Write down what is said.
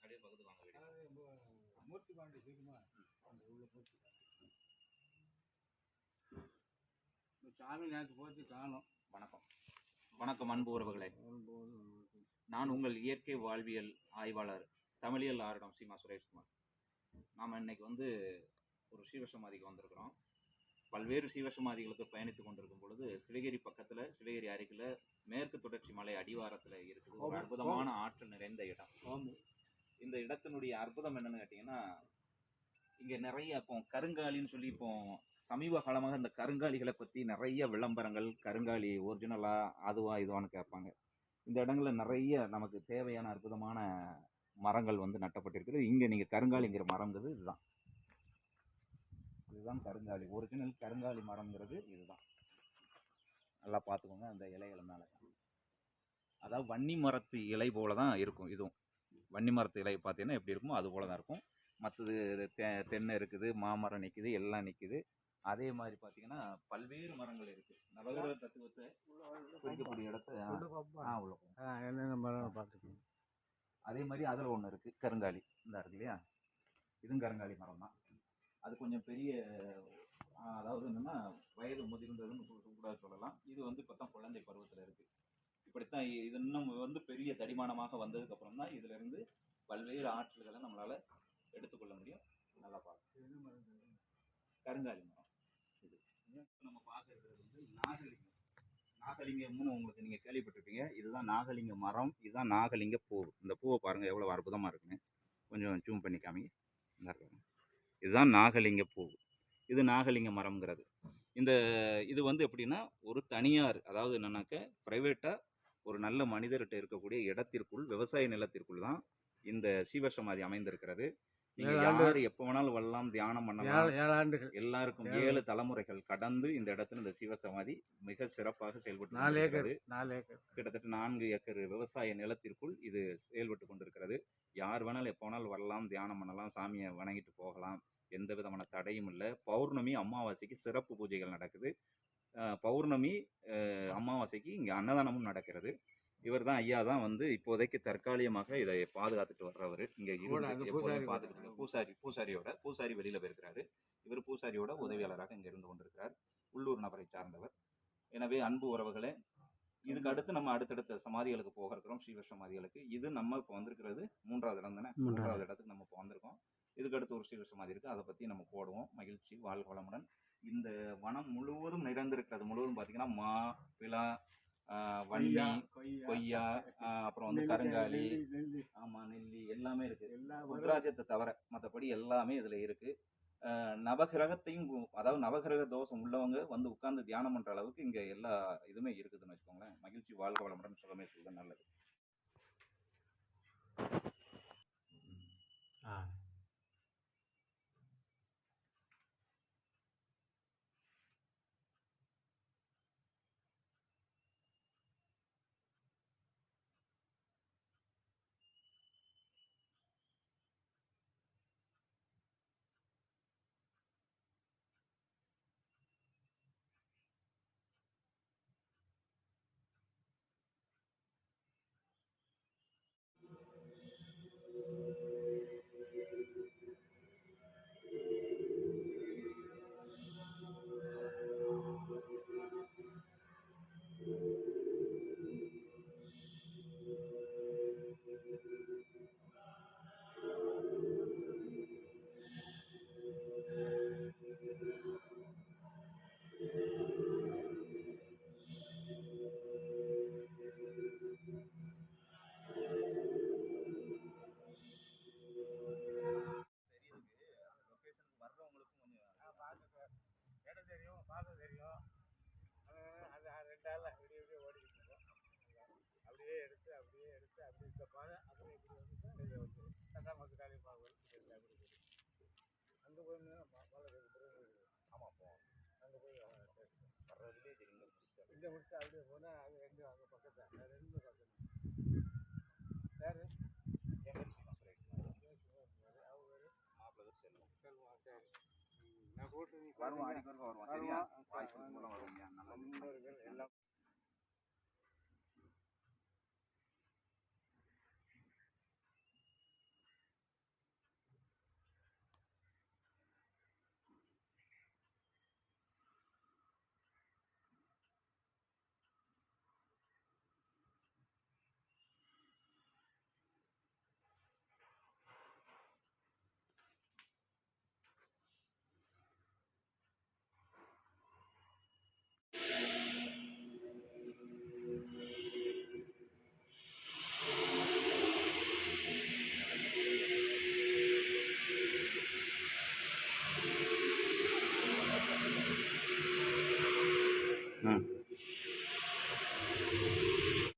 அப்படியே பக்கத்து வாங்க வீடு. மூர்த்தி பாண்டி சீக்கிரமா அந்த உள்ள மூர்த்தி சாமி நேற்று போச்சு காணும். வணக்கம் வணக்கம் அன்பு உறவுகளே. நான் உங்கள் இயற்கை வாழ்வியல் ஆய்வாளர் தமிழியல் ஆர்டம் சீமா சுரேஷ்குமார். நாம் இன்னைக்கு ஒரு சீவசமாதிக்கு வந்திருக்கிறோம். பல்வேறு சீவசமாதிகளுக்கு பயணித்து கொண்டிருக்கும் பொழுது சிவகிரி பக்கத்தில், சிவகிரி அருகில் மேற்கு தொடர்ச்சி மலை அடிவாரத்தில் இருக்குது ஒரு அற்புதமான ஆற்றல் நிறைந்த இடம். இந்த இடத்தினுடைய அற்புதம் என்னன்னு கேட்டிங்கன்னா, இங்கே நிறைய இப்போ கருங்காலின்னு சொல்லி இப்போ சமீப காலமாக இந்த கருங்காலிகளை பற்றி நிறைய விளம்பரங்கள், கருங்காலி ஒரிஜினலா அதுவா இதுவான்னு கேட்பாங்க. இந்த இடங்களில் நிறைய நமக்கு தேவையான அற்புதமான மரங்கள் நட்டப்பட்டிருக்குது. இங்கே நீங்கள் கருங்காலிங்கிற மரங்கிறது இதுதான் கருங்காலி, ஒரிஜினல் கருங்காலி மரம்ங்கிறது இதுதான். நல்லா பார்த்துக்கோங்க. அந்த இலைகளை மேலே, அதாவது வன்னி மரத்து இலை போல தான் இருக்கும். இதுவும் வன்னி மரத்து இலை பார்த்தீங்கன்னா எப்படி இருக்குமோ அது போல தான் இருக்கும். மற்றது தென்னை இருக்குது, மாமரம் நிற்குது, எல்லாம் நிற்குது. அதே மாதிரி பார்த்தீங்கன்னா பல்வேறு மரங்கள் இருக்குது. நவகிரக தத்துவத்தை குறிக்கக்கூடிய இடத்த உள்ள என்னென்ன மரம் பார்த்துக்கணும். அதே மாதிரி அதில் ஒன்று இருக்குது கருங்காலி, இந்த இருக்கு இல்லையா, இதுவும் கருங்காலி மரம் தான். அது கொஞ்சம் பெரிய, அதாவது என்னென்னா வயது முதிர்ந்ததுன்னு கூட சொல்லலாம். இது இப்போ தான் குழந்தை பருவத்தில் இருக்குது. இப்படித்தான் இது இன்னும் பெரிய தடிமானமாக வந்ததுக்கப்புறம் தான் இதிலிருந்து பல்வேறு ஆற்றல்களை நம்மளால் எடுத்துக்கொள்ள முடியும். நல்லா பார்க்க கருங்காலி மரம். இது நம்ம பார்க்கறது நாகலிங்கம். நாகலிங்கம்னு உங்களுக்கு நீங்கள் கேள்விப்பட்டிருப்பீங்க. இதுதான் நாகலிங்க மரம், இதுதான் நாகலிங்க பூ. இந்த பூவை பாருங்கள் எவ்வளோ அற்புதமாக இருக்குன்னு. கொஞ்சம் ஜூம் பண்ணி காமிங்க. இதுதான் நாகலிங்க பூ. இது நாகலிங்க மரம்ங்கிறது. இது எப்படின்னா ஒரு தனியார், அதாவது என்னன்னாக்க ப்ரைவேட்டாக ஒரு நல்ல மனிதர்கிட்ட இருக்கக்கூடிய இடத்திற்குள், விவசாய நிலத்திற்குள் தான் இந்த சீவசமாதி அமைந்திருக்கிறது. நீங்கள் யார் எப்போ வேணாலும் வரலாம், தியானம் பண்ணலாம். 7 ஆண்டுகள் எல்லாருக்கும் 7 தலைமுறைகள் கடந்து இந்த இடத்துல இந்த சீவசமாதி மிக சிறப்பாக செயல்பட்டு கிட்டத்தட்ட 4 ஏக்கர் விவசாய நிலத்திற்குள் இது செயல்பட்டு கொண்டிருக்கிறது. யார் வேணாலும் எப்போ வேணாலும் வரலாம், தியானம் பண்ணலாம், சாமியை வணங்கிட்டு போகலாம். எந்த விதமான தடையும் இல்லை. பௌர்ணமி அமாவாசைக்கு சிறப்பு பூஜைகள் நடக்குது. பௌர்ணமி அமாவாசைக்கு இங்கே அன்னதானமும் நடக்கிறது. இவர் தான் ஐயா தான் இப்போதைக்கு தற்காலிகமாக இதை பாதுகாத்துட்டு வர்றவர். இங்கே எப்போதும் பார்த்துக்கிட்டு பூசாரி வெளியில் போயிருக்கிறாரு. இவர் பூசாரியோட உதவியாளராக இங்கே இருந்து கொண்டிருக்கிறார். உள்ளூர் நபரை சார்ந்தவர். எனவே அன்பு உறவுகளே, இதுக்கு அடுத்து நம்ம அடுத்தடுத்த சமாதிகளுக்கு போக இருக்கிறோம், ஸ்ரீவ சமாதிகளுக்கு. இது நம்ம இப்போ வந்திருக்கிறது 3வது இடம் தானே. 3வது இடத்துக்கு நம்ம இப்போ வந்திருக்கோம். இதுக்கு அடுத்து ஒரு ஸ்ரீவ சமாதி இருக்குது, அதை பற்றி நம்ம போடுவோம். மகிழ்ச்சி, வாழ்க வளமுடன். இந்த வனம் முழுவதும் நிறைந்திருக்கிறது. முழுவதும் பார்த்தீங்கன்னா மா, பிலா, வன்னி, கொய்யா, அப்புறம் கருங்காலி, ஆமாம் நெல்லி எல்லாமே இருக்குது. ருத்ராஜத்தை தவிர மற்றபடி எல்லாமே இதில் இருக்குது. நவகிரகத்தையும், அதாவது நவகிரக தோஷம் உள்ளவங்க உட்கார்ந்து தியானம் பண்ணுற அளவுக்கு இங்கே எல்லா இதுவுமே இருக்குதுன்னு வச்சுக்கோங்களேன். மகிழ்ச்சி, வாழ்க வளமுடன். சுகமே சொல்லுங்கள். நல்லது. பார்க்க தெரியும். அது 2 நாளில் விடிய ஓடிக்கிட்டு இருக்கோம். அப்படியே எடுத்து இந்த பாதை அப்படியே இப்படி காலையில் தட்டாமத்து காலையில் பார்க்க அங்கே போய் ஆமாம் போவோம். அங்கே போய் வர்றதுலேயே தெரியும். இங்கே முடிச்சு அப்படியே போனால் அது 2 அங்கே பக்கத்தில் 2 பக்கத்தில் சார் அவர் மாப்பிள்ளை செல்வம். சரி, நான் போட்டு வருவோம். அடிக்கடி வருவோம். சரியா? வாய்ப்பு வருவோம். நல்லா எல்லாம்